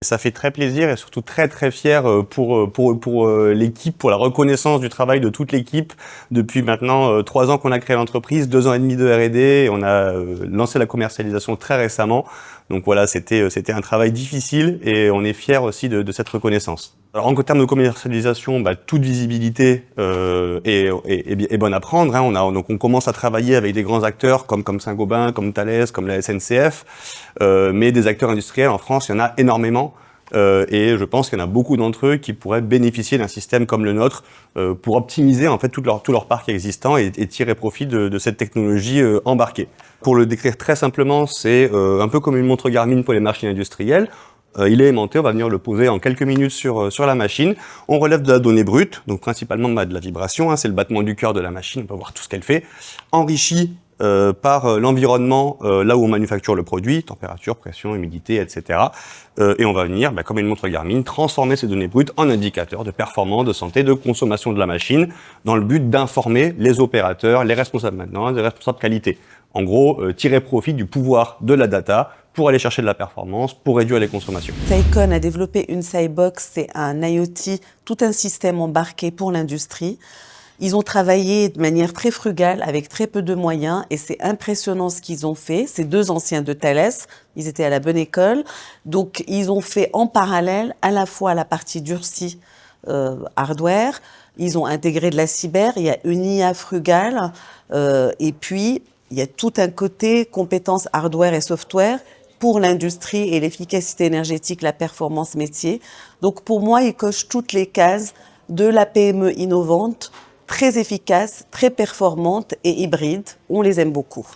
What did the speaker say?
Ça fait très plaisir et surtout très très fier pour l'équipe, pour la reconnaissance du travail de toute l'équipe. Depuis maintenant 3 ans qu'on a créé l'entreprise, 2 ans et demi de R&D et on a lancé la commercialisation très récemment. Donc voilà, c'était un travail difficile et on est fier aussi de cette reconnaissance. Alors en termes de commercialisation, toute visibilité est bonne à prendre. Hein. Donc on commence à travailler avec des grands acteurs comme Saint-Gobain, comme Thales, comme la SNCF, mais des acteurs industriels en France, il y en a énormément. Et je pense qu'il y en a beaucoup d'entre eux qui pourraient bénéficier d'un système comme le nôtre pour optimiser en fait tout leur parc existant et tirer profit de cette technologie embarquée. Pour le décrire très simplement, c'est un peu comme une montre Garmin pour les machines industrielles. Il est aimanté, on va venir le poser en quelques minutes sur la machine. On relève de la donnée brute, donc principalement de la vibration, c'est le battement du cœur de la machine, on peut voir tout ce qu'elle fait, enrichi par l'environnement là où on manufacture le produit, température, pression, humidité, etc. Et on va venir, comme une montre Garmin, transformer ces données brutes en indicateurs de performance, de santé, de consommation de la machine, dans le but d'informer les opérateurs, les responsables maintenance, les responsables qualité. En gros, tirer profit du pouvoir de la data pour aller chercher de la performance, pour réduire les consommations. Cycon a développé une Cybox, c'est un IoT, tout un système embarqué pour l'industrie. Ils ont travaillé de manière très frugale, avec très peu de moyens, et c'est impressionnant ce qu'ils ont fait. Ces 2 anciens de Thales, ils étaient à la bonne école, donc ils ont fait en parallèle à la fois la partie durcie hardware, ils ont intégré de la cyber, il y a une IA frugale, et puis il y a tout un côté compétences hardware et software pour l'industrie et l'efficacité énergétique, la performance métier. Donc pour moi, ils cochent toutes les cases de la PME innovante, très efficace, très performante et hybride. On les aime beaucoup.